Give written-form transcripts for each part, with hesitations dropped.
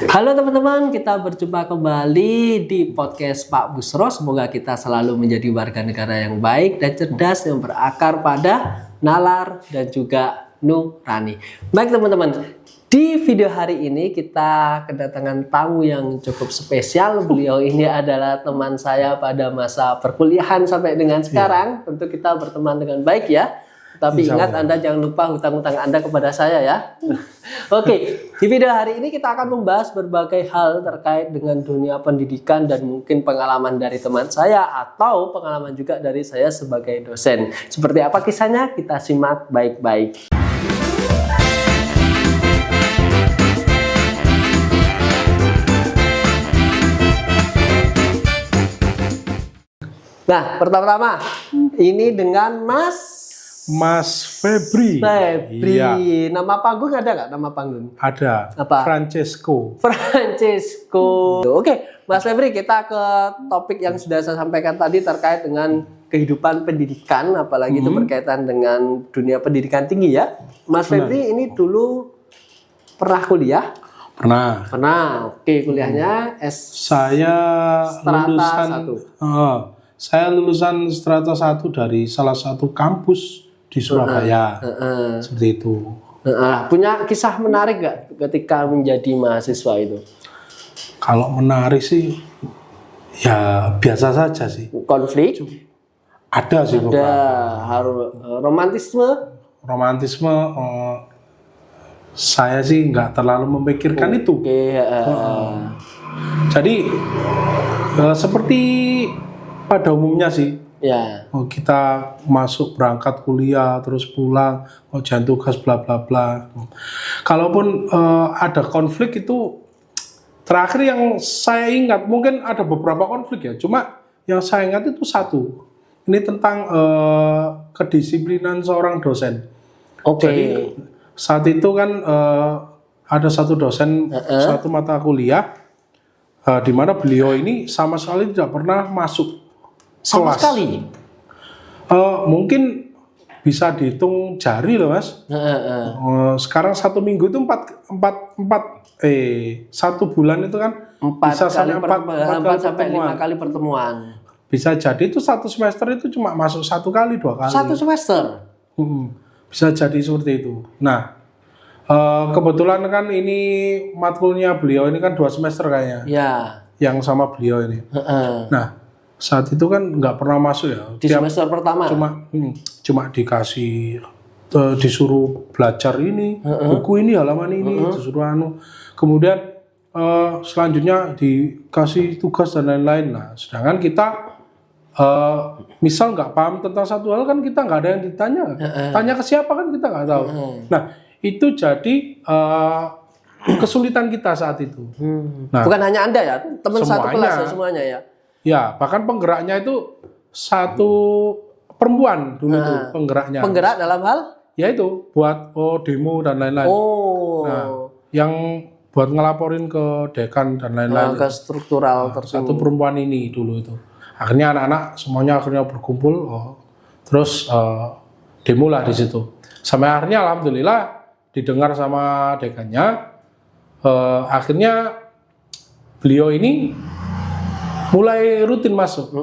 Halo teman-teman, kita berjumpa kembali di podcast Pak Busro. Semoga kita selalu menjadi warga negara yang baik dan cerdas yang berakar pada nalar dan juga nurani. Baik teman-teman, di video hari ini kita kedatangan tamu yang cukup spesial. Beliau ini adalah teman saya pada masa perkuliahan sampai dengan sekarang. Tentu kita berteman dengan baik ya. Tapi ingat Anda jangan lupa hutang-hutang Anda kepada saya ya. Oke, di video hari ini kita akan membahas berbagai hal terkait dengan dunia pendidikan dan mungkin pengalaman dari teman saya atau pengalaman juga dari saya sebagai dosen. Seperti apa kisahnya? Kita simak baik-baik. Nah, pertama-tama ini dengan Mas Febri. Iya. Nama panggung ada nggak? Nama panggung? Ada. Apa? Francesco. Oke, Mas Febri, kita ke topik yang sudah saya sampaikan tadi terkait dengan kehidupan pendidikan, apalagi itu berkaitan dengan dunia pendidikan tinggi ya. Mas Febri ini dulu pernah kuliah? Pernah. Oke, kuliahnya Saya lulusan strata 1 dari salah satu kampus di Surabaya. Seperti itu. Punya kisah menarik nggak ketika menjadi mahasiswa itu? Kalau menarik sih, ya biasa saja sih. Konflik? Ada sih. Romantisme? Saya sih nggak terlalu memikirkan itu. Jadi seperti pada umumnya sih. Ya. Kita berangkat kuliah terus pulang, jangan tugas bla bla bla. Kalaupun ada konflik itu terakhir yang saya ingat, mungkin ada beberapa konflik ya, cuma yang saya ingat itu satu. Ini tentang kedisiplinan seorang dosen. Jadi saat itu kan ada satu dosen satu mata kuliah di mana beliau ini sama sekali tidak pernah masuk sama kelas. Sekali? Mungkin bisa dihitung jari loh mas. Sekarang 1 minggu itu 1 bulan itu kan 4 sampai 5 kali pertemuan. Bisa jadi itu 1 semester itu cuma masuk 1 kali 2 kali. 1 semester? Bisa jadi seperti itu. Nah, kebetulan kan ini matkulnya beliau ini kan 2 semester kayaknya. Ya. Yang sama beliau ini. Nah, saat itu kan nggak pernah masuk ya. Di semester pertama? Cuma disuruh belajar ini, buku ini, halaman ini, disuruh kemudian selanjutnya dikasih tugas dan lain-lain. Nah, sedangkan kita misal nggak paham tentang satu hal kan kita nggak ada yang ditanya. Tanya ke siapa kan kita nggak tahu. Nah, itu jadi kesulitan kita saat itu. Nah, bukan hanya Anda ya, teman satu kelas ya semuanya ya. Ya, bahkan penggeraknya itu satu perempuan dulu tuh penggeraknya. Penggerak dalam hal? Ya itu buat demo dan lain-lain. Nah, yang buat ngelaporin ke dekan dan lain-lain. Ke struktural tersebut. Satu perempuan ini dulu itu. Akhirnya anak-anak semuanya berkumpul, terus demo lah di situ. Sampai akhirnya alhamdulillah didengar sama dekannya. Akhirnya beliau ini mulai rutin masuk,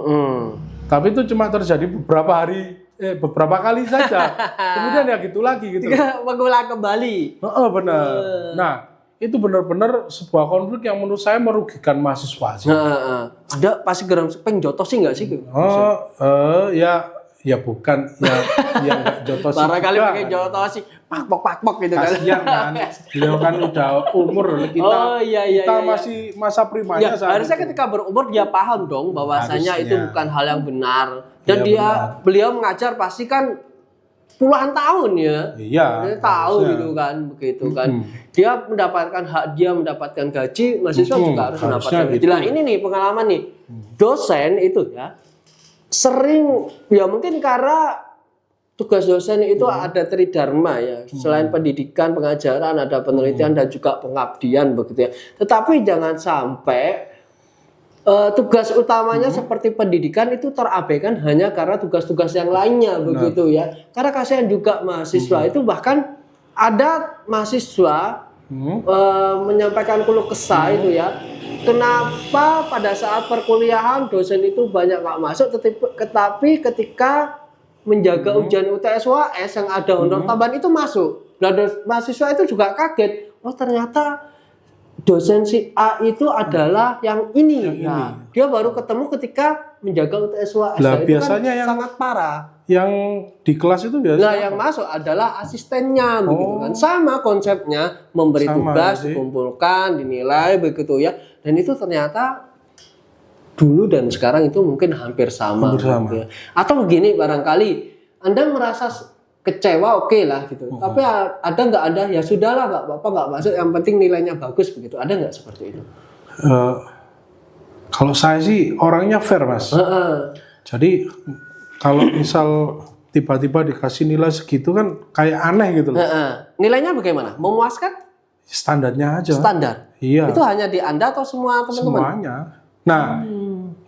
tapi itu cuma terjadi beberapa kali saja. Kemudian ya gitu lagi gitu. Mengulang kembali. Benar. Nah, itu benar-benar sebuah konflik yang menurut saya merugikan mahasiswa sih. Ada pasti geram pengjotos sih nggak sih? Ya bukan, ya nggak jotosi. Barangkali pakai jotosi, pakpok gitu kan. Kasian kan, beliau kan udah umur kita masih masa primanya. Harusnya ketika berumur dia paham dong bahwasanya itu bukan hal yang benar. Dan beliau mengajar pasti kan puluhan tahun ya. Iya. Dia tahu gitu kan, begitu kan. Dia mendapatkan hak, dia mendapatkan gaji, mahasiswa juga harus mendapatkan gaji. Nah ini nih pengalaman nih, dosen itu ya. Sering ya mungkin karena tugas dosen itu ada tridharma ya. Selain pendidikan, pengajaran, ada penelitian dan juga pengabdian begitu ya. Tetapi jangan sampai tugas utamanya seperti pendidikan itu terabaikan hanya karena tugas-tugas yang lainnya begitu ya. Karena kasihan juga mahasiswa itu, bahkan ada mahasiswa menyampaikan keluh kesah itu ya. Kenapa pada saat perkuliahan dosen itu banyak nggak masuk, tetapi ketika menjaga ujian UTS UAS yang ada honor tambahan itu masuk. Nah, mahasiswa itu juga kaget. Oh ternyata dosen si A itu adalah yang ini. Nah, dia baru ketemu ketika menjaga UTS UAS. Lah, itu biasanya kan yang sangat parah. Yang di kelas itu biasanya. Nah, yang masuk adalah asistennya begitu kan. Sama konsepnya, memberi tugas, dikumpulkan, dinilai begitu ya. Dan itu ternyata dulu dan sekarang itu mungkin hampir sama. Gitu ya. Atau begini barangkali Anda merasa kecewa oke lah gitu. Tapi ada nggak ada ya sudahlah nggak apa-apa nggak masuk yang penting nilainya bagus begitu. Ada nggak seperti itu? Kalau saya sih orangnya fair Mas. Jadi kalau misal tiba-tiba dikasih nilai segitu kan kayak aneh gitu loh. Nilainya bagaimana? Memuaskan? Standarnya aja. Standar. Iya. Itu hanya di Anda atau semua teman-teman? Semuanya. Nah,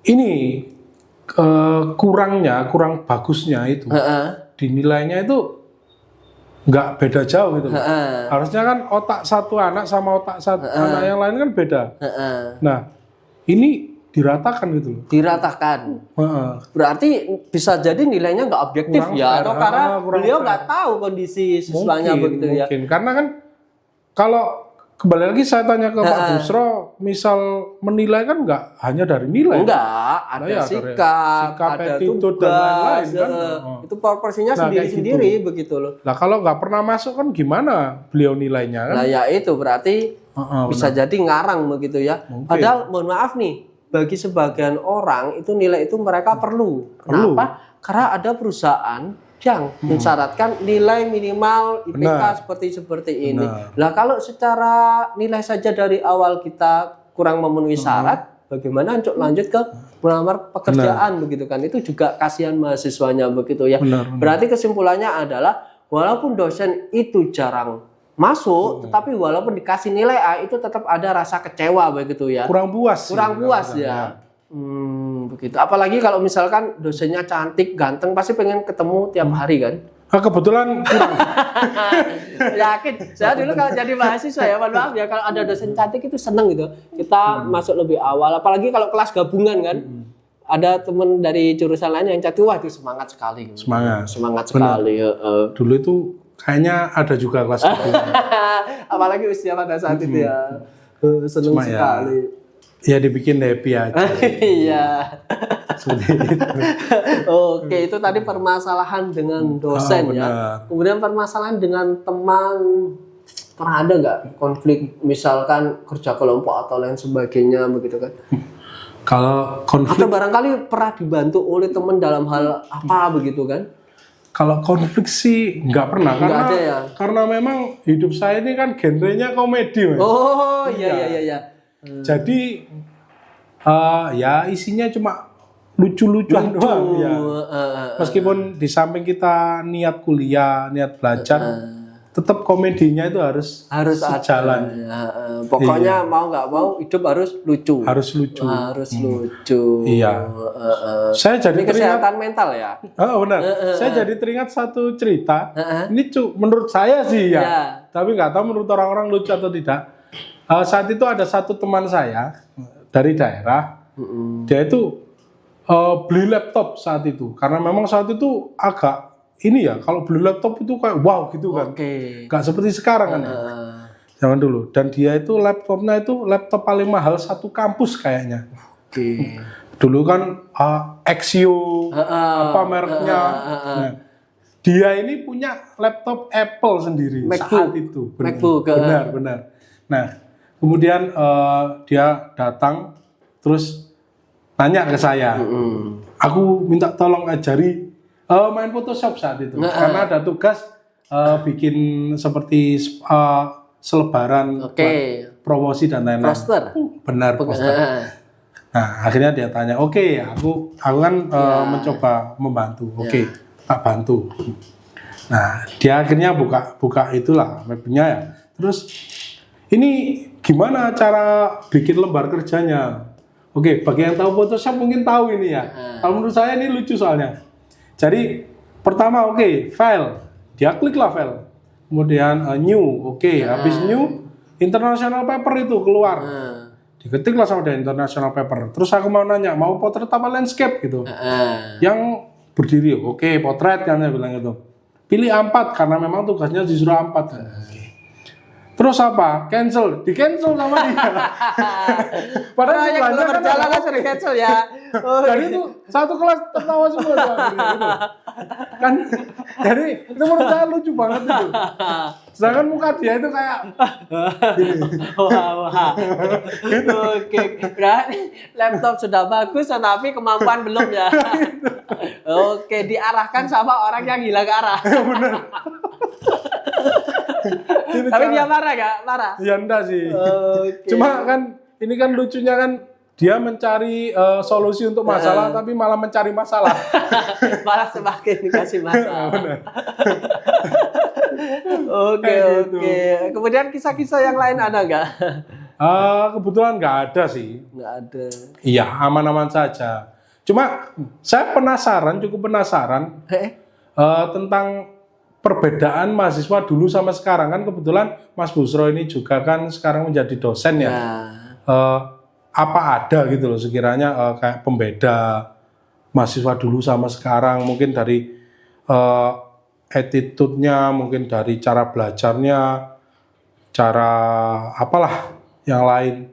ini kurang bagusnya itu. Dinilainya itu nggak beda jauh gitu. Harusnya kan otak satu anak sama otak satu anak yang lain kan beda. Nah, ini diratakan gitu loh. Diratakan. Berarti bisa jadi nilainya nggak objektif kurang ya, atau karena beliau nggak tahu kondisi siswanya begitu ya. Mungkin karena kan kalau kembali lagi saya tanya ke Pak Busro, misal menilai kan nggak hanya dari nilai. Enggak, ada sikap, ada tugas, dan lain-lain kan. Itu proporsinya sendiri-sendiri gitu. Begitu loh. Nah kalau nggak pernah masuk kan gimana beliau nilainya kan? Nah ya itu berarti bisa jadi ngarang begitu ya. Mungkin. Padahal mohon maaf nih, bagi sebagian orang itu nilai itu mereka perlu. Kenapa? Karena ada perusahaan yang mensyaratkan nilai minimal IPK seperti ini. Lah kalau secara nilai saja dari awal kita kurang memenuhi syarat, bagaimana untuk lanjut ke melamar pekerjaan begitu kan? Itu juga kasihan mahasiswanya begitu ya. Berarti kesimpulannya adalah walaupun dosen itu jarang masuk, tetapi walaupun dikasih nilai A itu tetap ada rasa kecewa begitu ya. Kurang puas Ya. Begitu. Apalagi kalau misalkan dosennya cantik, ganteng, pasti pengen ketemu tiap hari kan? Kebetulan kurang. Yakin. Saya dulu kalau jadi mahasiswa ya, mohon maaf ya, kalau ada dosen cantik itu seneng gitu. Kita masuk lebih awal, apalagi kalau kelas gabungan kan. Ada teman dari jurusan lain yang cantik, wah itu semangat sekali. Semangat sekali. Dulu itu kayaknya ada juga kelas gabungan. Apalagi usia pada saat itu ya. Seneng sekali. Ya dibikin happy aja. Iya. Oke, itu tadi permasalahan dengan dosen ya. Kemudian permasalahan dengan teman, pernah ada nggak konflik misalkan kerja kelompok atau lain sebagainya begitu kan? Kalau konflik atau barangkali pernah dibantu oleh teman dalam hal apa begitu kan? Kalau konflik sih nggak pernah karena memang hidup saya ini kan genrenya komedi Mas. Oh iya. Jadi ya isinya cuma lucu-lucuan doang ya. Meskipun di samping kita niat kuliah, niat belajar, tetap komedinya itu harus sejalan. Pokoknya mau nggak mau hidup harus lucu. Harus lucu. Iya. Saya jadi ini kesehatan mental ya. Benar. Saya jadi teringat satu cerita. Ini menurut saya sih ya. Tapi nggak tahu menurut orang-orang lucu atau tidak. Saat itu ada satu teman saya dari daerah, dia itu beli laptop saat itu, karena memang saat itu agak ini ya, kalau beli laptop itu kayak wow gitu kan, nggak seperti sekarang kan, zaman dulu. Dan dia itu laptopnya itu laptop paling mahal satu kampus kayaknya. Dulu kan Axio apa mereknya. Nah, dia ini punya laptop Apple sendiri saat itu. Benar. Nah. Kemudian dia datang terus nanya ke saya, aku minta tolong ajari main Photoshop saat itu, karena ada tugas bikin seperti selebaran promosi dan lain-lain. Poster. Benar poster. Nah akhirnya dia tanya, oke, aku kan mencoba membantu, tak bantu. Nah dia akhirnya buka itulah webnya ya, terus ini gimana cara bikin lembar kerjanya? Oke, bagi yang tahu Photoshop mungkin tahu ini ya. Kalau menurut saya ini lucu soalnya. Jadi pertama file, dia kliklah file. Kemudian new, habis new international paper itu keluar. Heeh. Diketiklah sama dia international paper. Terus aku mau nanya, mau potret apa landscape gitu. Yang berdiri, oke, potret kan saya bilang gitu. Pilih A4 karena memang tugasnya disuruh A4 kan. Terus apa? Cancel, di cancel sama dia. Padahal yang belum kan berjalan langsung di cancel ya. jadi itu satu kelas tertawa semua tuh akhirnya, gitu. Kan jadi itu menurut saya lucu banget itu. Sedangkan muka dia itu kayak Wah. Oke, berarti laptop sudah bagus tapi kemampuan belum ya. Oke, diarahkan sama orang yang hilang arah. Tapi dia marah gak? Marah? ya enggak sih. Oke. Cuma kan ini kan lucunya kan dia mencari solusi untuk masalah tapi malah mencari masalah. Malah semakin dikasih masalah. Oke, Kayak gitu. oke. Kemudian kisah-kisah yang lain ada nggak? Kebetulan nggak ada sih. Nggak ada. Iya, aman-aman saja. Cuma saya cukup penasaran tentang perbedaan mahasiswa dulu sama sekarang. Kan kebetulan Mas Busro ini juga kan sekarang menjadi dosen ya. Apa ada gitu loh sekiranya kayak pembeda mahasiswa dulu sama sekarang, mungkin dari attitude-nya, mungkin dari cara belajarnya, cara apalah yang lain,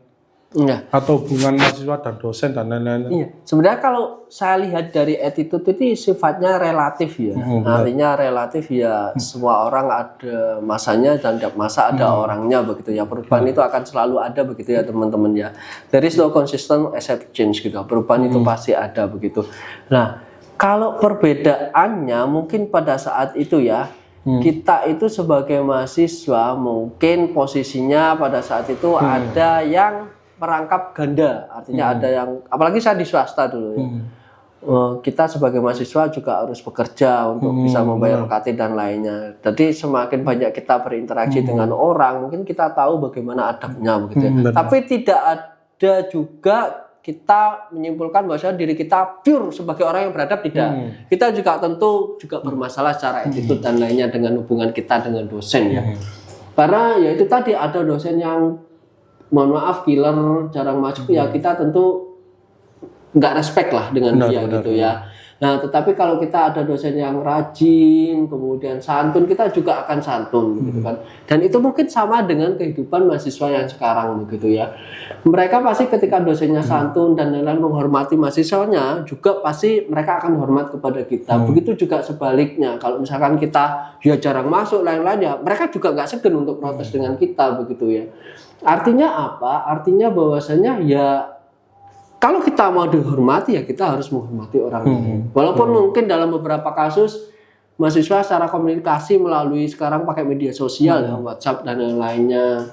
Iya. atau hubungan mahasiswa dan dosen dan lain-lain. Iya. Sebenarnya kalau saya lihat dari attitude itu sifatnya relatif ya. Artinya relatif ya, semua orang ada masanya dan tiap masa ada orangnya begitu ya. Perubahan itu akan selalu ada begitu ya teman-teman ya. There is no consistent except change gitu. Perubahan itu pasti ada begitu. Nah, kalau perbedaannya mungkin pada saat itu ya, kita itu sebagai mahasiswa mungkin posisinya pada saat itu ada yang merangkap ganda, artinya ada yang, apalagi saya di swasta dulu ya. Kita sebagai mahasiswa juga harus bekerja untuk bisa membayar UKT dan lainnya. Jadi semakin banyak kita berinteraksi dengan orang, mungkin kita tahu bagaimana adabnya begitu ya. Tapi tidak ada juga kita menyimpulkan bahwa diri kita pure sebagai orang yang beradab, tidak. Kita juga tentu juga bermasalah secara attitude dan lainnya dengan hubungan kita dengan dosen ya. Karena ya itu tadi ada dosen yang mohon maaf killer, jarang masuk ya, kita tentu nggak respect lah dengan dia gitu ya. Nah, tetapi kalau kita ada dosen yang rajin, kemudian santun, kita juga akan santun gitu kan. Dan itu mungkin sama dengan kehidupan mahasiswa yang sekarang begitu ya. Mereka pasti ketika dosennya santun dan lain-lain menghormati mahasiswanya, juga pasti mereka akan hormat kepada kita. Begitu juga sebaliknya, kalau misalkan kita ya jarang masuk lain-lain ya, mereka juga nggak segan untuk protes dengan kita begitu ya. Artinya apa? Artinya bahwasanya ya kalau kita mau dihormati ya kita harus menghormati orang lain. Walaupun mungkin dalam beberapa kasus mahasiswa secara komunikasi melalui sekarang pakai media sosial ya, WhatsApp dan lain-lainnya.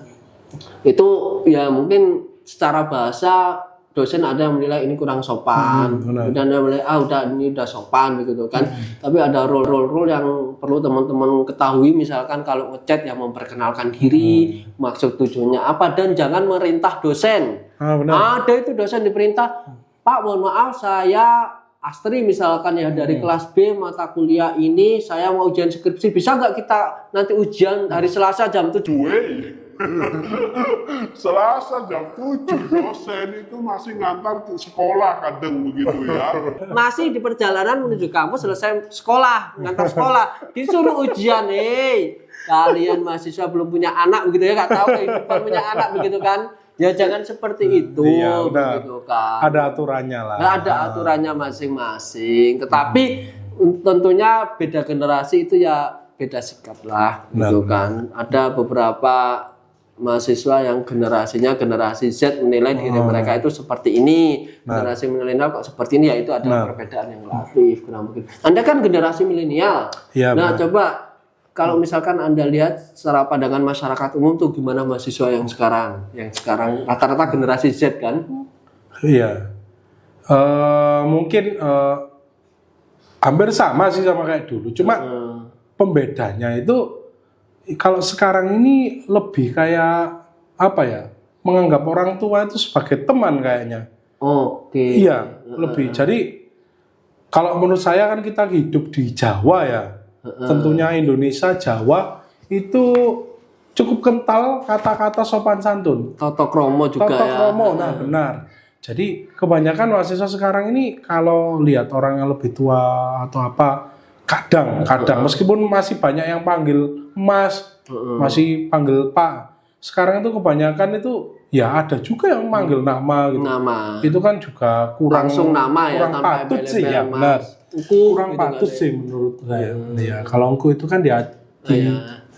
Itu ya mungkin secara bahasa dosen ada yang menilai ini kurang sopan, dan ada yang menilai ini udah sopan begitu kan. Tapi ada rule yang perlu teman-teman ketahui, misalkan kalau ngechat ya memperkenalkan diri, maksud tujuannya apa, dan jangan merintah dosen. Ada itu dosen diperintah, Pak mohon maaf saya Astri misalkan ya dari kelas B mata kuliah ini saya mau ujian skripsi, bisa nggak kita nanti ujian hari Selasa jam 7? Selasa jam 7 dosen itu masih ngantar ke sekolah kadang begitu ya. Masih di perjalanan menuju kampus, selesai sekolah, ngantar sekolah, disuruh ujian. Kalian mahasiswa belum punya anak begitu ya, nggak tahu kehidupan punya anak begitu kan. Ya jangan seperti itu begitu kan. Ada aturannya lah. Ada aturannya masing-masing. Tetapi tentunya beda generasi itu ya beda sikap lah gitu kan. Ada beberapa mahasiswa yang generasinya generasi Z menilai diri mereka itu seperti ini, generasi milenial kok seperti ini, ya itu ada perbedaan yang relatif kurang mungkin. Anda kan generasi milenial. Ya, nah coba kalau misalkan Anda lihat secara pandangan masyarakat umum tuh gimana mahasiswa yang sekarang rata-rata generasi Z kan? Iya, mungkin hampir sama sih sama kayak dulu, cuma pembedanya itu kalau sekarang ini lebih kayak apa ya, menganggap orang tua itu sebagai teman kayaknya. Oke. Iya, lebih. Jadi kalau menurut saya kan kita hidup di Jawa ya, tentunya Indonesia, Jawa itu cukup kental kata-kata sopan santun. Toto kromo juga Toto ya. kromo, nah benar. Jadi kebanyakan mahasiswa sekarang ini kalau lihat orang yang lebih tua atau apa, kadang meskipun masih banyak yang panggil Mas, masih panggil Pak. Sekarang itu kebanyakan itu ya ada juga yang manggil nama gitu. Nama. Itu kan juga kurang Langsung nama ya, kurang tanpa patut sih ya, embel-embel, benar. Mas. Uku, Kurang gitu patut kan, sih menurut saya. Ya, kalau engku itu kan di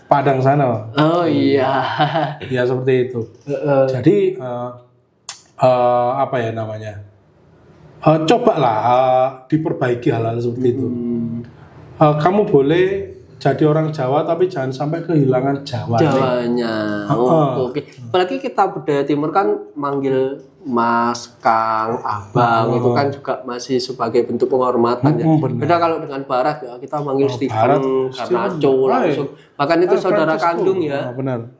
Padang sana. Oh iya. Ya seperti itu. Jadi apa ya namanya? Cobalah diperbaiki hal-hal seperti itu. Kamu boleh jadi orang Jawa tapi jangan sampai kehilangan Jawa. Jawanya. Oke. Apalagi kita budaya timur kan manggil Mas, Kang, Abang itu kan juga masih sebagai bentuk penghormatan ya. Beda kalau dengan Barat ya, kita manggil Stephen, Karnaco langsung. Bahkan itu saudara kandung ya. Benar.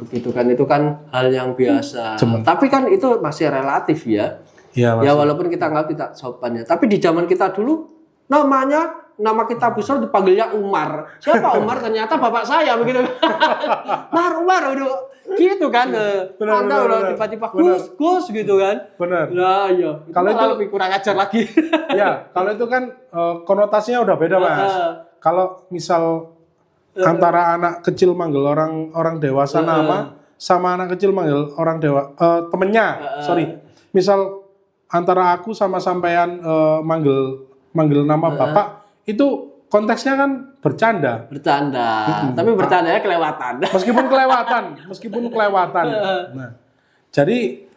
Begitu kan, itu kan hal yang biasa. Tapi kan itu masih relatif ya. Iya, Ya walaupun kita nggak tidak sopan ya. Tapi di zaman kita dulu nama kita besar dipanggilnya Umar. Siapa Umar? Ternyata bapak saya begitu. Umar udah gitu kan. Anda udah tiba-tiba Gus gitu kan. Benar. Nah, iya. Kalau itu lebih kurang ajar lagi. Ya, kalau itu kan konotasinya udah beda, Mas. Kalau misal antara anak kecil manggil orang dewasa nama sama anak kecil manggil orang temennya. Misal antara aku sama sampean manggil nama bapak itu konteksnya kan bercanda. Tapi bercandanya kelewatan. Meskipun kelewatan. Nah, jadi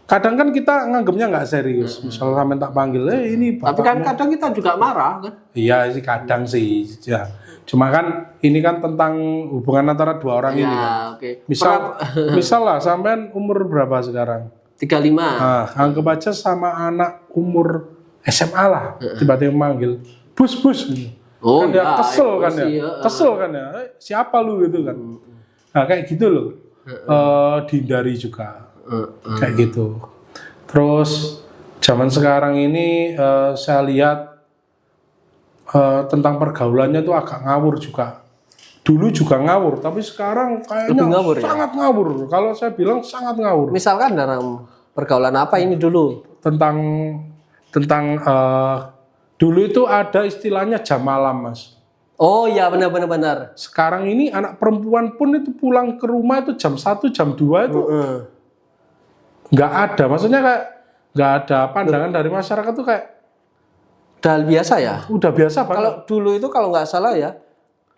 kadang kan kita nganggapnya nggak serius. Misal sampean tak panggil, ini bapak. Tapi kan kadang kita juga marah kan. Iya sih kadang sih. Ya. Cuma kan ini kan tentang hubungan antara dua orang ini kan. Okay. Misal lah sampean umur berapa sekarang? 35. Nah, anggap aja sama anak umur SMA lah, tiba-tiba manggil bus. Oh kan dia ya, kesel kan ya, siapa lu gitu kan. Nah kayak gitu loh, dihindari juga, kayak gitu. Terus zaman sekarang ini saya lihat tentang pergaulannya tuh agak ngawur juga. Dulu juga ngawur, tapi sekarang kayaknya ngawur, sangat ngawur. Kalau saya bilang sangat ngawur. Misalkan dalam pergaulan apa ini dulu? Tentang dulu itu ada istilahnya jam malam, Mas. Oh iya benar. Sekarang ini anak perempuan pun itu pulang ke rumah itu jam 1, jam 2 itu nggak ada. Maksudnya kayak nggak ada pandangan dari masyarakat tuh kayak udah biasa ya? Udah biasa banget. Kalau dulu itu kalau nggak salah ya,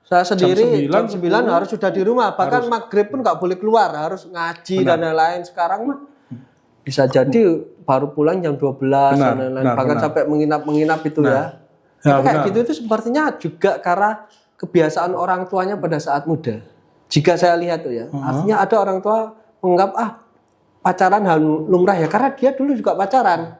saya sendiri jam 9 harus sudah di rumah. Bahkan maghrib pun nggak boleh keluar, harus ngaji dan lain-lain. Sekarang mah bisa jadi baru pulang jam 12 dan lain-lain. Bahkan sampai menginap itu ya. Itu kayak gitu itu sepertinya juga karena kebiasaan orang tuanya pada saat muda. Jika saya lihat tuh ya, artinya ada orang tua menganggap pacaran hal lumrah ya, karena dia dulu juga pacaran.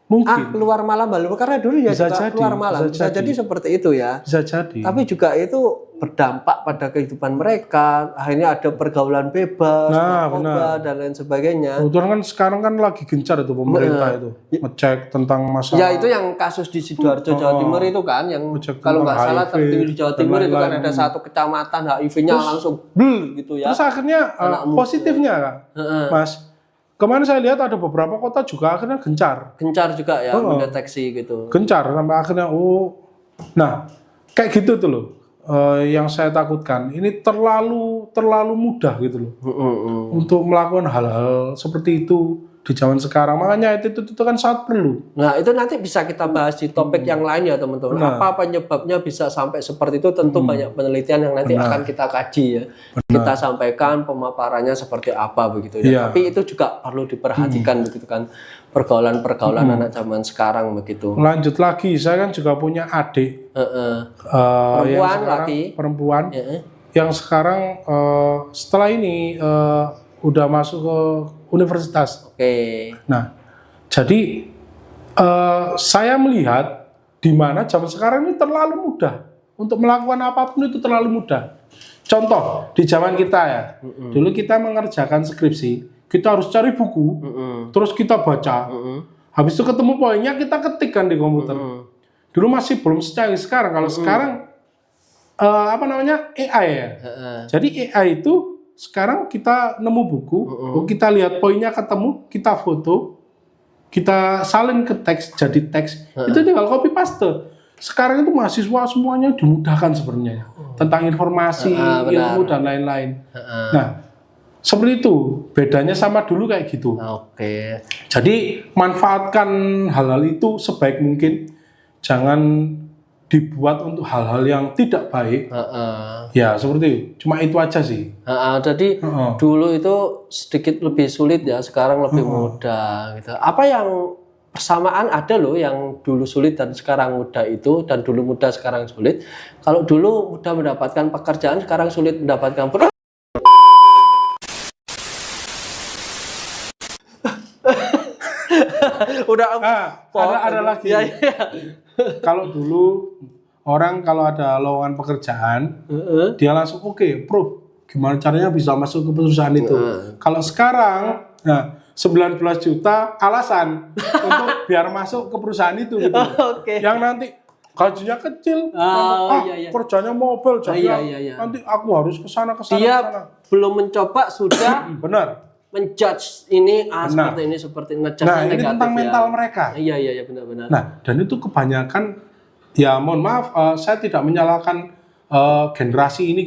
Mungkin. Keluar malam baru karena dulu ya bisa juga jadi, keluar malam. Bisa jadi seperti itu ya. Bisa jadi. Tapi juga itu berdampak pada kehidupan mereka. Akhirnya ada pergaulan bebas, narkoba dan lain sebagainya. Kebetulan kan sekarang kan lagi gencar itu pemerintah itu ngecek tentang masalah. Ya itu yang kasus di Sidoarjo Jawa Timur itu kan, yang kalau nggak salah tertinggi di Jawa Timur itu kan ada satu kecamatan HIV-nya langsung gitu ya. Terus akhirnya positifnya kan, Mas. Kemarin saya lihat ada beberapa kota juga akhirnya gencar. Gencar juga ya mendeteksi gitu. Gencar sampai akhirnya nah kayak gitu tuh loh. Yang saya takutkan ini terlalu mudah gitu loh untuk melakukan hal-hal seperti itu di zaman sekarang. Makanya itu kan sangat perlu. Nah itu nanti bisa kita bahas di topik yang lain ya teman-teman. Apa penyebabnya bisa sampai seperti itu? Tentu banyak penelitian yang nanti akan kita kaji ya. Kita sampaikan pemaparannya seperti apa begitu ya. Tapi itu juga perlu diperhatikan begitu kan, pergaulan anak zaman sekarang begitu. Lanjut lagi, saya kan juga punya adik perempuan yang sekarang setelah ini udah masuk ke universitas. Nah, jadi saya melihat di mana zaman sekarang ini terlalu mudah untuk melakukan apapun, itu terlalu mudah. Contoh di zaman kita ya, dulu kita mengerjakan skripsi, kita harus cari buku, terus kita baca, habis itu ketemu poinnya kita ketikkan di komputer. Dulu masih belum secanggih sekarang. Kalau sekarang apa namanya AI ya. Jadi AI itu sekarang kita nemu buku, kita lihat poinnya ketemu, kita foto, kita salin ke teks jadi teks, itu tinggal copy paste. Sekarang itu mahasiswa semuanya dimudahkan sebenarnya tentang informasi, ilmu dan lain-lain. Nah, seperti itu bedanya sama dulu kayak gitu. Oke. Jadi manfaatkan hal-hal itu sebaik mungkin, jangan dibuat untuk hal-hal yang tidak baik. Ya seperti itu. Cuma itu aja sih. Jadi dulu itu sedikit lebih sulit ya, sekarang lebih mudah gitu. Apa yang persamaan ada loh yang dulu sulit dan sekarang mudah itu, dan dulu mudah sekarang sulit. Kalau dulu mudah mendapatkan pekerjaan, sekarang sulit mendapatkan udah ada lagi. Ya. Kalau dulu orang kalau ada lowongan pekerjaan, dia langsung oke, Prof, gimana caranya bisa masuk ke perusahaan itu. Kalau sekarang, 19 juta alasan untuk biar masuk ke perusahaan itu gitu. Yang nanti gajinya kecil, kerjanya mobile, jadi nanti aku harus kesana. Dia belum mencoba sudah benar. Menjudge ini seperti ngejudge ini tentang mental mereka. Iya benar. Nah, dan itu kebanyakan, ya mohon maaf, saya tidak menyalahkan generasi ini.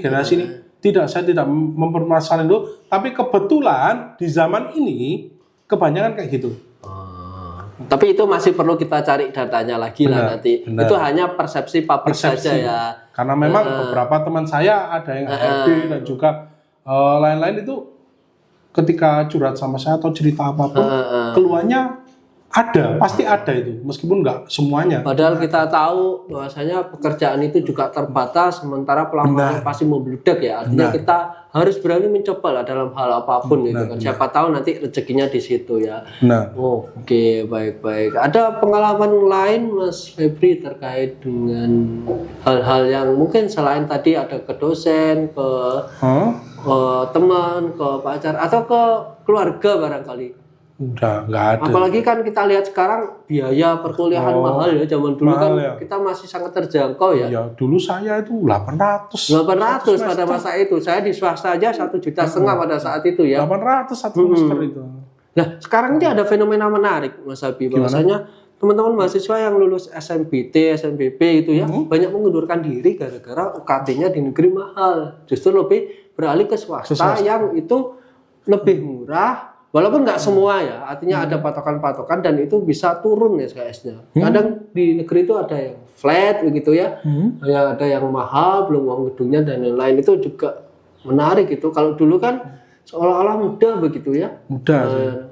Tidak, saya tidak mempermasalahkan itu. Tapi kebetulan di zaman ini kebanyakan kayak gitu. Tapi itu masih perlu kita cari datanya lagi lah nanti. Benar. Itu hanya persepsi publik saja ya. Karena memang beberapa teman saya ada yang HRD dan juga lain-lain itu ketika curhat sama saya atau cerita apapun, keluarnya pasti ada itu, meskipun nggak semuanya. Padahal kita tahu bahwasanya pekerjaan itu juga terbatas, sementara pelamar pasti membludak ya. Artinya kita harus berani mencoba lah dalam hal apapun gitu kan. Siapa tahu nanti rezekinya di situ ya. Oke, baik. Ada pengalaman lain Mas Febri terkait dengan hal-hal yang mungkin selain tadi ada ke dosen, ke teman, ke pacar atau ke keluarga barangkali? Udah nggak ada. Apalagi kan kita lihat sekarang biaya perkuliahan mahal ya. Zaman dulu kan kita masih sangat terjangkau ya. Iya, dulu saya itu 800 pada masa itu. Saya di swasta aja 1,5 juta pada saat itu ya. 800 satu semester itu. Nah, sekarang ini ada fenomena menarik Mas Abi, bahwasanya teman-teman mahasiswa yang lulus SNBT, SNBP itu ya, banyak mengundurkan diri gara-gara UKT-nya di negeri mahal. Justru lebih beralih ke swasta yang itu lebih murah. Walaupun nggak semua ya, artinya ada patokan-patokan dan itu bisa turun ya SKS-nya. Kadang di negeri itu ada yang flat begitu ya, ada yang mahal, belum uang gedungnya dan lain-lain, itu juga menarik gitu. Kalau dulu kan seolah-olah mudah begitu ya. Mudah.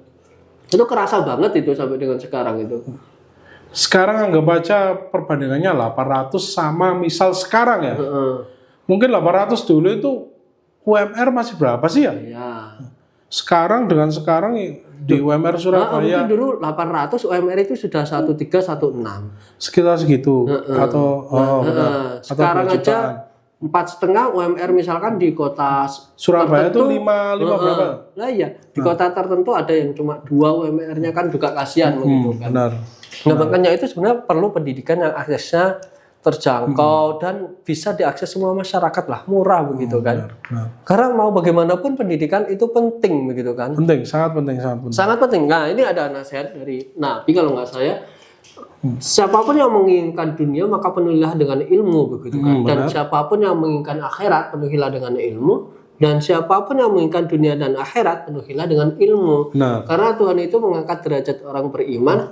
Itu kerasa banget itu sampai dengan sekarang itu. Sekarang anggap baca perbandingannya 800 sama misal sekarang ya. Mungkin 800 dulu itu UMR masih berapa sih ya? Iya. Sekarang dengan sekarang di UMR Surabaya mungkin dulu 800 UMR itu sudah 1316 sekitar segitu atau sekarang aja 4,5 UMR misalkan di kota Surabaya itu tertentu, 5 berapa? Nah iya, di kota tertentu ada yang cuma 2 UMR-nya kan juga kasihan begitu kan. Benar. Nah, makanya itu sebenarnya perlu pendidikan yang aksesnya terjangkau dan bisa diakses semua masyarakat lah, murah begitu kan. Karena mau bagaimanapun pendidikan itu penting begitu kan. Penting, sangat penting. Sangat penting. Nah, ini ada nasihat dari Nabi kalau nggak saya. Siapapun yang menginginkan dunia maka penuhilah dengan ilmu begitu kan. Dan siapapun yang menginginkan akhirat penuhilah dengan ilmu. Dan siapapun yang menginginkan dunia dan akhirat penuhilah dengan ilmu. Karena Tuhan itu mengangkat derajat orang beriman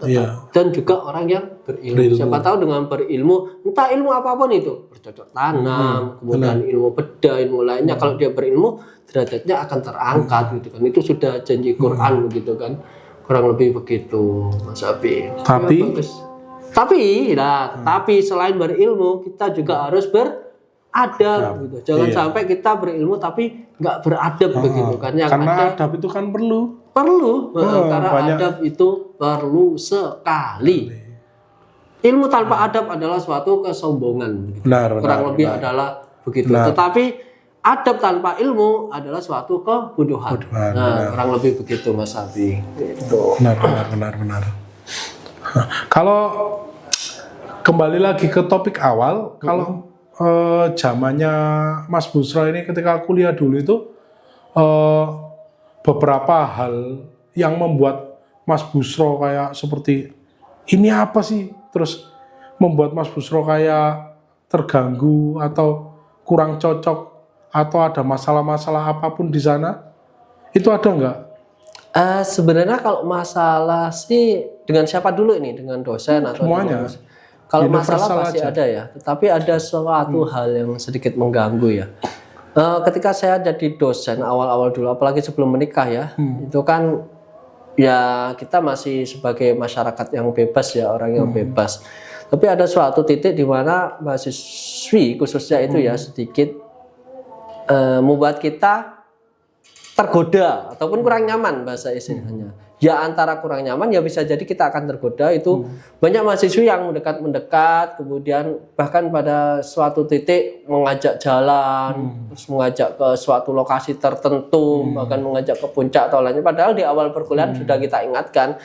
dan juga orang yang berilmu. Siapa tahu dengan berilmu, entah ilmu apapun itu, bercocok tanam, kemudian ilmu bedah, ilmu lainnya, kalau dia berilmu derajatnya akan terangkat gitu kan. Itu sudah janji Quran begitu kan. Kurang lebih begitu Mas Abi. Tapi selain berilmu kita juga harus beradab gitu. Jangan sampai kita berilmu tapi nggak beradab begitu kan. Yang karena adab itu kan perlu. Karena adab itu perlu sekali. Ilmu tanpa adab adalah suatu kesombongan. Kurang lebih adalah begitu. Tetapi adab tanpa ilmu adalah suatu kebodohan. Kurang lebih begitu Mas Abi. Gitu. Benar. Kalau kembali lagi ke topik awal, kalau zamannya Mas Busro ini ketika kuliah dulu itu beberapa hal yang membuat Mas Busro kayak seperti ini apa sih? Terus membuat Mas Busro kayak terganggu atau kurang cocok atau ada masalah-masalah apapun di sana? Itu ada nggak? Sebenarnya kalau masalah sih dengan siapa dulu ini? Dengan dosen atau Semuanya. dengan kalau Universal masalah pasti aja. ada ya, tetapi ada suatu hal yang sedikit mengganggu ya. Ketika saya jadi dosen awal-awal dulu, apalagi sebelum menikah ya, itu kan ya kita masih sebagai masyarakat yang bebas ya, orang yang bebas. Tapi ada suatu titik di mana mahasiswi khususnya itu ya sedikit membuat kita tergoda ataupun kurang nyaman bahasa istilahnya. Ya antara kurang nyaman ya bisa jadi kita akan tergoda itu banyak mahasiswa yang mendekat kemudian bahkan pada suatu titik mengajak jalan terus mengajak ke suatu lokasi tertentu bahkan mengajak ke puncak atau lainnya padahal di awal perkuliahan sudah kita ingatkan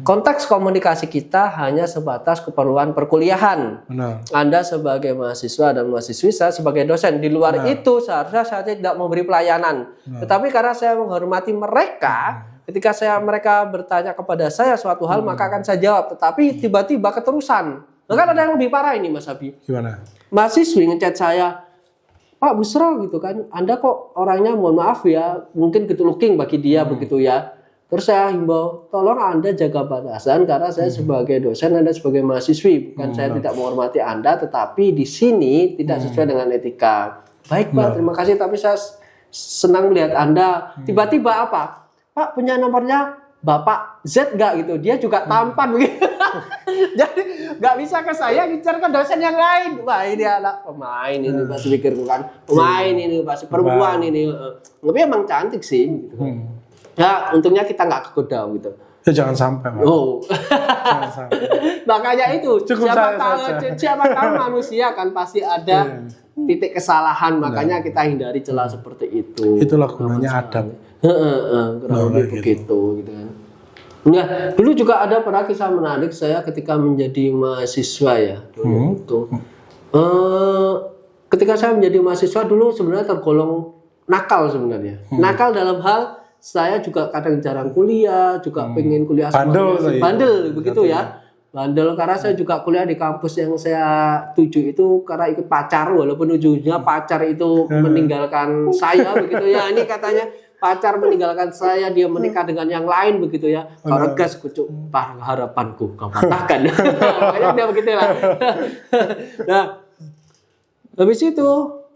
konteks komunikasi kita hanya sebatas keperluan perkuliahan. Benar. Anda sebagai mahasiswa dan mahasiswi, saya sebagai dosen. Di luar itu seharusnya saya tidak memberi pelayanan. Tetapi karena saya menghormati mereka, ketika mereka bertanya kepada saya suatu hal, maka akan saya jawab. Tetapi tiba-tiba keterusan. Bahkan ada yang lebih parah ini Mas Abi. Gimana? Mahasiswi ngechat saya, Pak Busro gitu kan, Anda kok orangnya mohon maaf ya, mungkin good looking bagi dia begitu ya. Terus saya himbau, tolong Anda jaga batasan karena saya sebagai dosen, Anda sebagai mahasiswi. Bukan saya tidak menghormati Anda, tetapi di sini tidak sesuai dengan etika. Baik Pak, terima kasih, tapi saya senang melihat Anda. Tiba-tiba apa? Pak punya nomornya Bapak Z nggak gitu? Dia juga tampan begitu. Jadi nggak bisa ke saya, ngincar ke dosen yang lain. Wah ini anak pemain ini pasti pikirku kan. Pemain ini pasti perempuan ini. Tapi emang cantik sih. Gitu. Ya untungnya kita nggak kegoda gitu. Ya jangan sampai, Mas. Oh. Jangan sampai. Makanya itu Cukup siapa saya saja. siapa tahu manusia kan pasti ada titik kesalahan. Makanya kita hindari celah seperti itu. Itulah gunanya adab. Kurang lebih begitu gitu kan. Nah, dulu juga ada pernah kisah menarik saya ketika menjadi mahasiswa ya dulu itu. Ketika saya menjadi mahasiswa dulu sebenarnya tergolong nakal sebenarnya. Nakal dalam hal saya juga kadang jarang kuliah, juga pengen kuliah Bandel, semuanya. Bandel begitu ya. Bandel karena saya juga kuliah di kampus yang saya tuju itu karena ikut pacar walaupun ujungnya pacar itu meninggalkan saya begitu ya. Ini katanya pacar meninggalkan saya, dia menikah dengan yang lain begitu ya. Kalau gas kucuk harapanku kau patahkan. Makanya dia begitu lah. Nah, habis itu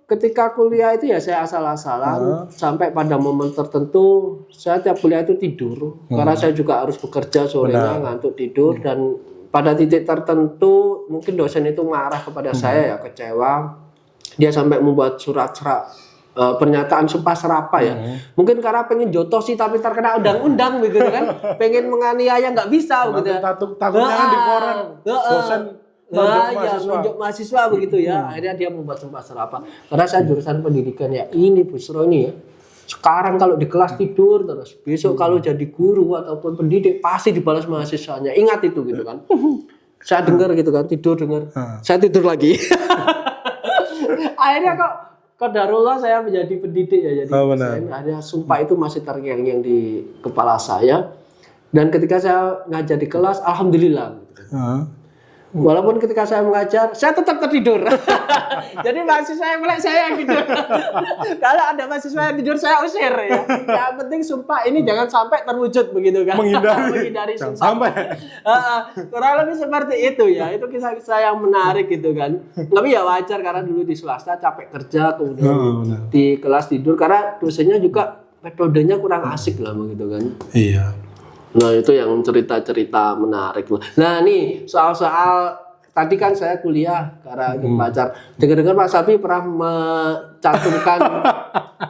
ketika kuliah itu ya saya asal-asalan sampai pada momen tertentu saya tiap kuliah itu tidur karena saya juga harus bekerja sorenya ngantuk tidur dan pada titik tertentu mungkin dosen itu marah kepada saya ya kecewa dia sampai membuat surat pernyataan sumpah serapah ya mungkin karena pengen jotosi tapi terkena undang-undang begitu kan pengen menganiaya nggak bisa begitu ya Takutnya kan di koran dosen nunjuk mahasiswa begitu ya. Akhirnya dia membuat sumpah serapah. Karena saya jurusan pendidikan ya. Ini Busro ini ya. Sekarang kalau di kelas tidur terus, besok kalau jadi guru ataupun pendidik pasti dibalas mahasiswanya. Ingat itu gitu kan. Saya dengar gitu kan, tidur dengar. Saya tidur lagi. Akhirnya kok darulah saya menjadi pendidik ya jadi. Akhirnya sumpah itu masih terngiang-ngiang di kepala saya. Dan ketika saya ngajar di kelas, alhamdulillah. Gitu. Walaupun ketika saya mengajar, saya tetap tertidur. Jadi mahasiswa yang melek saya yang tidur. Kalau ada mahasiswa yang tidur, saya usir ya. Yang penting sumpah ini jangan sampai terwujud begitu kan. Menghindari sumpah. Sampai. Kurang lebih seperti itu ya. Itu kisah-kisah yang menarik gitu kan. Tapi ya wajar karena dulu di swasta capek kerja kemudian di kelas tidur karena dosennya juga metodenya kurang asik lah begitu kan. Iya. Nah itu yang cerita-cerita menarik. Nah nih soal-soal tadi kan saya kuliah karena pacar. Dengar-dengar Mas Sabi pernah mencantumkan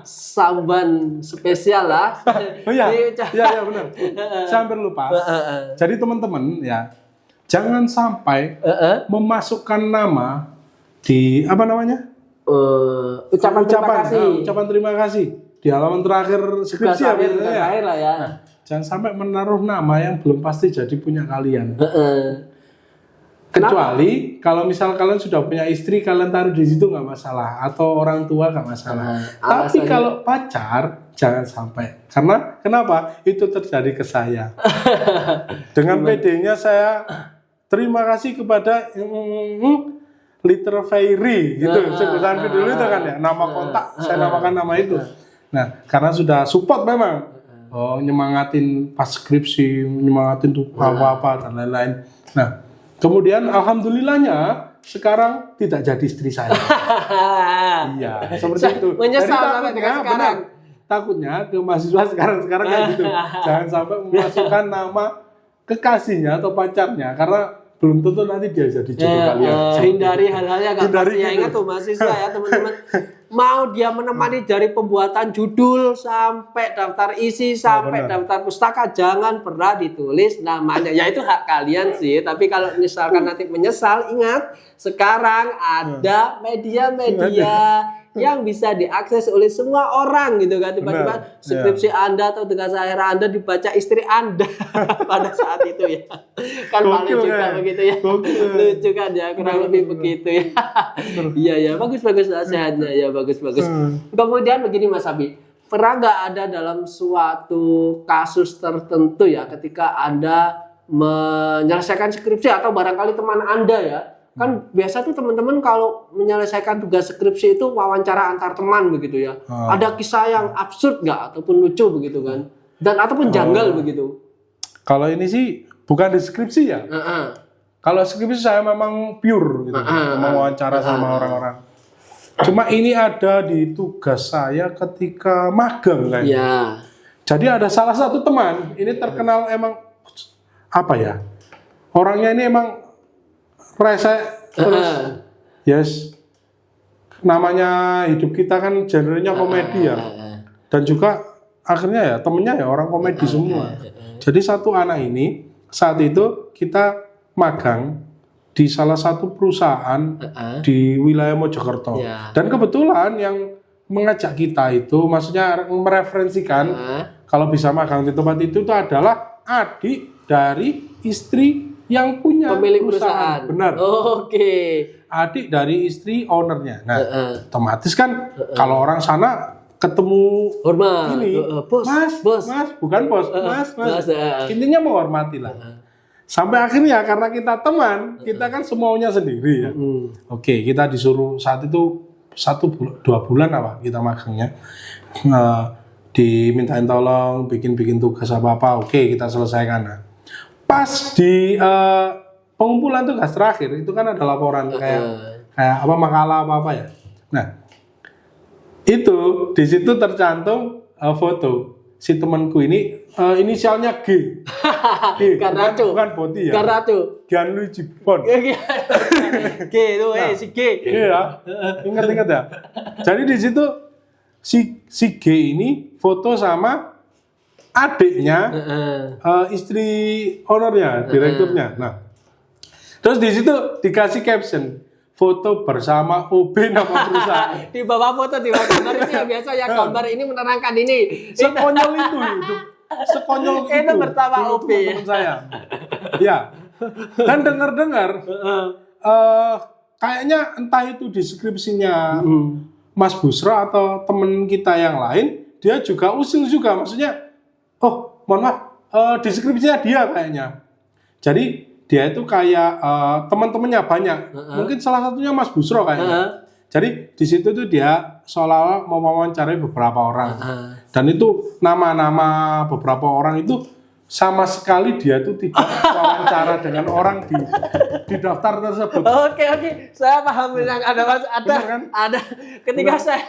samban spesial lah. Oh iya, iya benar. Saya hampir lupa. Jadi teman-teman ya jangan sampai memasukkan nama di apa namanya? Ucapan terima kasih di halaman terakhir skripsi terakhir lah ya. Jangan sampai menaruh nama yang belum pasti jadi punya kalian. Kecuali kalau misal kalian sudah punya istri, kalian taruh di situ nggak masalah, atau orang tua nggak masalah. Tapi alasannya- kalau pacar jangan sampai. Karena kenapa? Itu terjadi ke saya. Dengan PD-nya saya terima kasih kepada Liter Fairy gitu, sebutanku dulu itu kan ya, nama kontak saya namakan nama itu. Nah, karena sudah support memang, nyemangatin pas skripsi, nyemangatin tuh apa-apa dan lain-lain. Nah, kemudian alhamdulillahnya sekarang tidak jadi istri saya. Iya, seperti itu. Menyesal Jadi sampai dengan takutnya, sekarang. takutnya ke mahasiswa sekarang kayak gitu. Jangan sampai memasukkan nama kekasihnya atau pacarnya, karena belum tentu nanti dia jadi jodoh kalian. Hindari hal-hal yang nggak Hindari pasti ya. gitu. Ingat tuh mahasiswa ya teman-teman. Mau dia menemani dari pembuatan judul sampai daftar isi sampai benar. daftar pustaka, jangan pernah ditulis namanya. Ya itu hak kalian sih. Tapi kalau misalkan nanti menyesal, ingat sekarang ada media-media yang bisa diakses oleh semua orang gitu kan. Tiba-tiba Benar. skripsi Anda atau tugas akhir Anda dibaca istri Anda pada saat itu ya. Kan paling Gokil, juga kan? begitu ya. Gokil. Lucu kan ya, kurang lebih begitu ya. Iya ya, bagus nasihatnya ya, bagus. Kemudian begini Mas Abi, pernah nggak ada dalam suatu kasus tertentu ya, ketika Anda menyelesaikan skripsi atau barangkali teman Anda ya, kan biasa tuh teman-teman kalau menyelesaikan tugas skripsi itu wawancara antar teman begitu ya. Ada kisah yang absurd nggak ataupun lucu begitu kan, dan ataupun janggal begitu. Kalau ini sih bukan deskripsi ya. Kalau skripsi saya memang pure gitu, memang wawancara sama orang-orang. Cuma ini ada di tugas saya ketika magang kayaknya. Ya. Jadi ada salah satu teman, ini terkenal emang apa ya? Orangnya ini emang rese terus yes. Namanya hidup kita kan genrenya komedi ya. Dan juga akhirnya ya temennya ya orang komedi semua. Jadi satu anak ini saat itu kita magang di salah satu perusahaan di wilayah Mojokerto. Ya. Dan kebetulan yang mengajak kita itu, maksudnya mereferensikan kalau bisa magang di tempat itu adalah adik dari istri yang punya Pemilik perusahaan. Benar. Oke. Adik dari istri ownernya. Nah, otomatis kan kalau orang sana ketemu Hormat. ini, Bos. mas, bukan bos, mas. Mas, Intinya menghormati lah. Sampai akhirnya karena kita teman, kita kan semaunya sendiri ya. Oke, kita disuruh saat itu 2 bulan apa kita magangnya, dimintain tolong bikin tugas apa-apa. Oke, kita selesaikan. Nah, pas di pengumpulan tugas terakhir itu kan ada laporan kayak apa makalah apa ya. Nah, itu di situ tercantum foto si temanku ini, inisialnya G. G Karena bukan body ya. Karena tuh. Gianluigi Bon. G tuh, si G. Iya, ingat ya. Jadi di situ si G ini foto sama adiknya, istri ownernya, direkturnya. Nah, terus di situ dikasih caption, foto bersama OB nama perusahaan. Di bawah foto, di bawah gambar ini ya biasa ya, gambar ini menerangkan ini. Sekonyol itu. Sekonyol itu. Itu bersama dulu OB. teman-teman saya. Ya. Dan dengar-dengar kayaknya entah itu deskripsinya Mas Busro atau temen kita yang lain, dia juga usil juga, maksudnya, oh mohon maaf, deskripsinya dia kayaknya. Jadi dia itu kayak teman-temannya banyak, mungkin salah satunya Mas Busro kayaknya. Jadi di situ tuh dia seolah-olah mau mewawancarai beberapa orang, dan itu nama-nama beberapa orang itu sama sekali dia tuh tidak wawancara dengan orang di daftar tersebut. Oke, saya paham yang ada Mas, Benar kan? ada. Ketika saya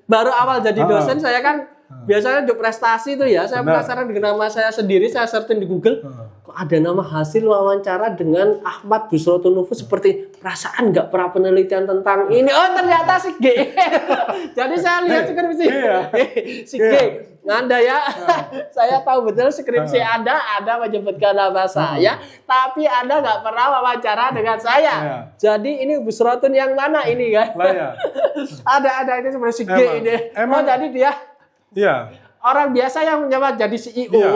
baru awal jadi dosen, saya kan biasanya untuk prestasi itu ya, saya penasaran dengan nama saya sendiri, saya searching di Google, kok ada nama hasil wawancara dengan Ahmad Busro Tunufu, seperti perasaan nggak pernah penelitian tentang ini. Oh ternyata si G. Jadi saya lihat skripsi si G. Anda ya, saya tahu betul skripsi Anda menyebutkan nama saya, tapi Anda nggak pernah wawancara dengan saya. Jadi ini Busrotun yang mana ini kan? Lah ya. Ada itu sebenarnya si G ini. Emang. Oh jadi dia Iya. orang biasa yang menyamar jadi CEO. Iya.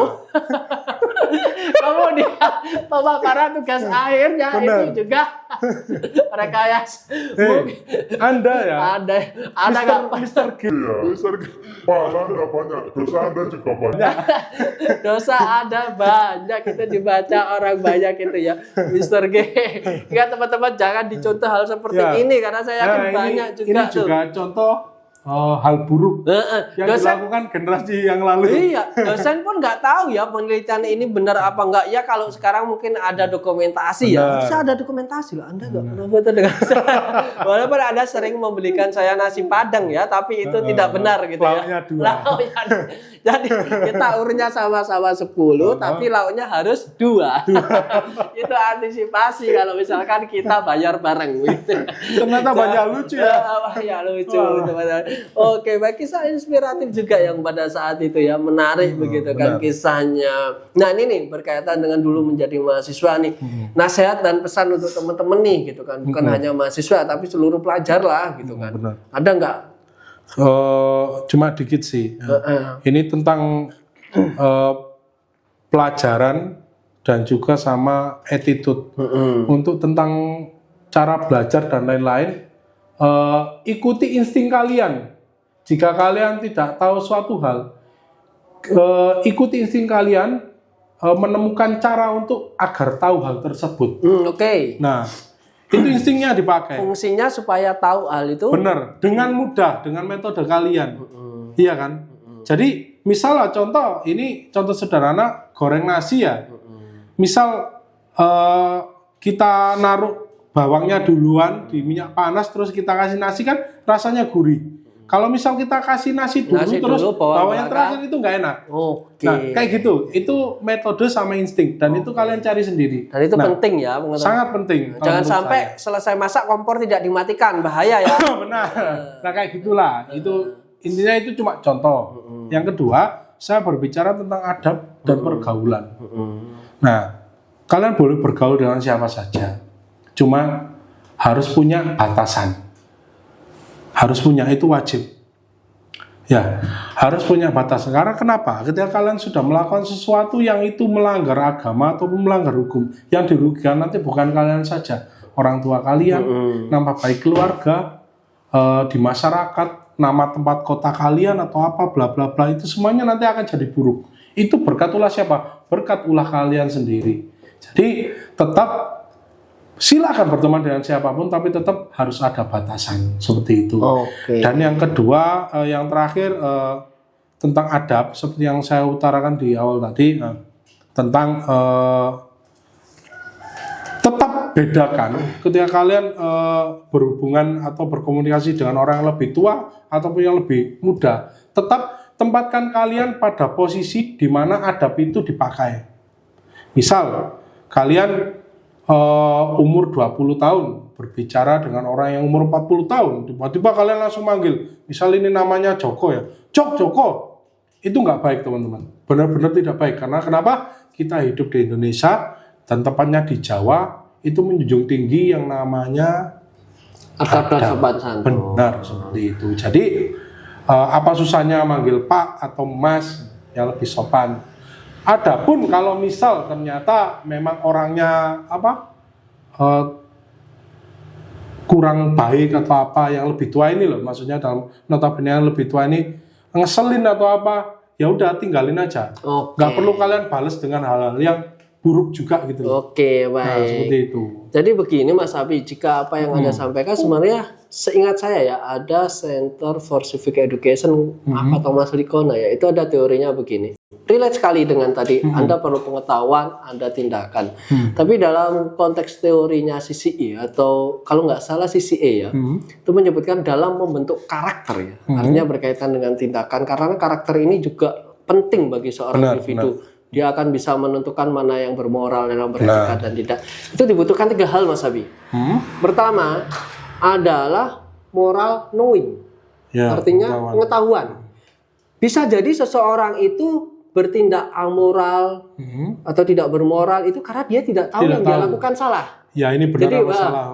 Kemudian pemaparan tugas akhirnya Benar. itu juga rekayasa. Anda ya, Ada nggak? Mr. G. Iya, besar. Pahala Anda banyak, dosa Anda juga banyak. Dosa ada banyak, kita dibaca orang banyak itu ya, Mr. G. Ya teman-teman jangan dicontoh hal seperti Ya. ini karena saya yakin banyak juga ini tuh. juga contoh hal buruk yang Dosen, dilakukan generasi yang lalu. iya, dosen pun nggak tahu ya penelitian ini benar apa enggak. Ya kalau sekarang mungkin ada dokumentasi ya. Benar. Saya ada dokumentasi loh. Anda nggak pernah foto dengan saya. Walaupun Anda sering membelikan saya nasi padang ya, tapi itu tidak benar gitu Lauknya ya. 2. Lauknya 2. Jadi kita urunnya sama-sama 10, tapi lauknya harus 2. Itu antisipasi kalau misalkan kita bayar bareng gitu. Ternyata banyak lucu ya. Ya lucu teman-teman. Oke, baik, kisah inspiratif juga yang pada saat itu ya, menarik begitu kan benar. kisahnya. Nah ini nih berkaitan dengan dulu menjadi mahasiswa nih, nasihat dan pesan untuk teman-teman nih gitu kan, bukan hanya mahasiswa tapi seluruh pelajar lah gitu kan. Benar. Ada nggak? Cuma dikit sih. Ini tentang pelajaran dan juga sama attitude. Untuk tentang cara belajar dan lain-lain, ikuti insting kalian. Jika kalian tidak tahu suatu hal, ikuti insting kalian, menemukan cara untuk agar tahu hal tersebut. Oke. Nah, itu instingnya dipakai. Fungsinya supaya tahu hal itu. Benar, dengan mudah, dengan metode kalian. Iya kan? Jadi, misalnya contoh, ini contoh sederhana, goreng nasi ya. Misal, kita naruh bawangnya duluan di minyak panas, terus kita kasih nasi kan rasanya gurih. Kalau misal kita kasih nasi dulu, terus bawangnya terakhir itu nggak enak. Oke. Nah, kayak gitu. Itu metode sama insting. Dan itu kalian cari sendiri. Dan itu penting ya. Sangat penting. Jangan sampai selesai masak kompor tidak dimatikan, bahaya ya. Benar. Nah kayak gitulah. Itu intinya itu cuma contoh. Yang kedua, saya berbicara tentang adab dan pergaulan. Nah, kalian boleh bergaul dengan siapa saja. Cuma harus punya batasan. Harus punya, itu wajib. Ya, harus punya batasan. Karena kenapa? Ketika kalian sudah melakukan sesuatu yang itu melanggar agama ataupun melanggar hukum, yang dirugikan nanti bukan kalian saja, orang tua kalian, nama baik keluarga, di masyarakat, nama tempat kota kalian atau apa bla bla bla, itu semuanya nanti akan jadi buruk. Itu berkat ulah siapa? Berkat ulah kalian sendiri. Jadi tetap silakan berteman dengan siapapun, tapi tetap harus ada batasan seperti itu. Oke. Dan yang kedua, yang terakhir tentang adab, seperti yang saya utarakan di awal tadi, tentang tetap bedakan ketika kalian berhubungan atau berkomunikasi dengan orang yang lebih tua ataupun yang lebih muda, tetap tempatkan kalian pada posisi di mana adab itu dipakai. Misal kalian umur 20 tahun berbicara dengan orang yang umur 40 tahun, tiba-tiba kalian langsung manggil, misal ini namanya Joko ya, Joko, itu nggak baik teman-teman, benar-benar tidak baik. Karena kenapa? Kita hidup di Indonesia dan tepatnya di Jawa, itu menjunjung tinggi yang namanya adab dan sopan santun. Benar, seperti itu. Jadi apa susahnya manggil Pak atau Mas yang lebih sopan. Adapun kalau misal ternyata memang orangnya kurang baik atau apa, yang lebih tua ini loh, maksudnya dalam notabene yang lebih tua ini ngeselin atau apa, ya udah tinggalin aja. Nggak perlu kalian balas dengan hal-hal yang buruk juga gitu. Oke, baik. Nah, seperti itu. Jadi begini Mas Abi, jika apa yang Anda sampaikan sebenarnya seingat saya ya, ada Center for Civic Education atau Mas Likona ya, itu ada teorinya begini. Relate sekali dengan tadi, Anda perlu pengetahuan, Anda tindakan. Tapi dalam konteks teorinya CCE atau kalau nggak salah CCE ya, itu menyebutkan dalam membentuk karakter ya. Artinya berkaitan dengan tindakan, karena karakter ini juga penting bagi seorang individu. Dia akan bisa menentukan mana yang bermoral, yang beretika dan tidak. Itu dibutuhkan 3 hal Mas Abi. Pertama adalah moral knowing, artinya pengetahuan. Bisa jadi seseorang itu bertindak amoral atau tidak bermoral itu karena dia tidak tahu yang dia lakukan salah. Ya ini benar. Jadi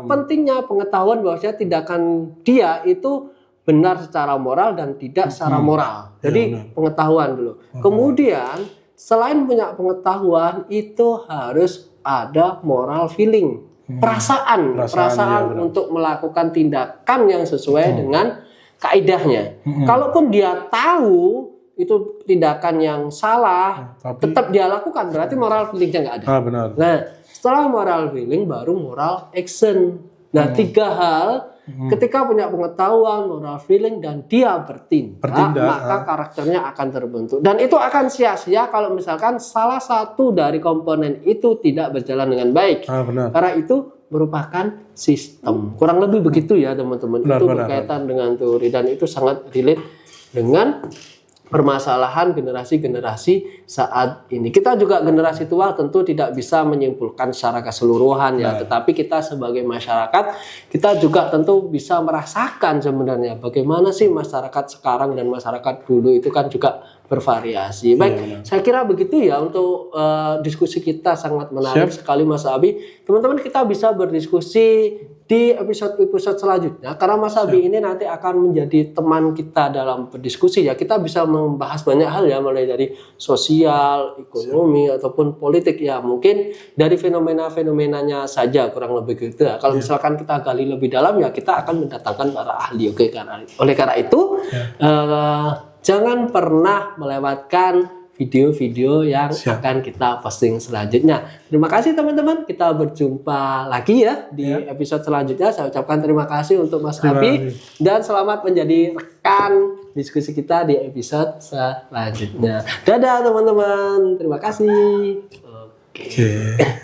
pentingnya pengetahuan bahwasanya tindakan dia itu benar secara moral dan tidak secara moral. Jadi pengetahuan dulu. Kemudian selain punya pengetahuan itu harus ada moral feeling, perasaan iya, benar. untuk melakukan tindakan yang sesuai dengan kaidahnya. Kalaupun dia tahu itu tindakan yang salah, tetap dia lakukan, berarti moral feelingnya nggak ada. Benar. Nah, setelah moral feeling baru moral action. Nah, 3 hal ketika punya pengetahuan, moral feeling, dan dia bertindak, maka karakternya akan terbentuk. Dan itu akan sia-sia kalau misalkan salah satu dari komponen itu tidak berjalan dengan baik. Benar. Karena itu merupakan sistem. Kurang lebih begitu ya teman-teman. Itu berkaitan dengan teori dan itu sangat relate dengan permasalahan generasi-generasi saat ini. Kita juga generasi tua tentu tidak bisa menyimpulkan secara keseluruhan ya, tetapi kita sebagai masyarakat kita juga tentu bisa merasakan sebenarnya bagaimana sih masyarakat sekarang dan masyarakat dulu itu kan juga bervariasi. Baik, saya kira begitu ya untuk diskusi kita sangat menarik sekali Mas Abi. Teman-teman kita bisa berdiskusi di episode-episode selanjutnya karena Mas Abi ini nanti akan menjadi teman kita dalam berdiskusi ya. Kita bisa membahas banyak hal ya, mulai dari sosial, ekonomi ataupun politik ya. Mungkin dari fenomena-fenomenanya saja kurang lebih gitu ya. Kalau misalkan kita gali lebih dalam ya kita akan mendatangkan para ahli. Oke, oleh karena itu jangan pernah melewatkan video-video yang akan kita posting selanjutnya. Terima kasih teman-teman. Kita berjumpa lagi ya di episode selanjutnya. Saya ucapkan terima kasih untuk Mas Abi dan selamat menjadi rekan diskusi kita di episode selanjutnya. Dadah teman-teman. Terima kasih. Oke.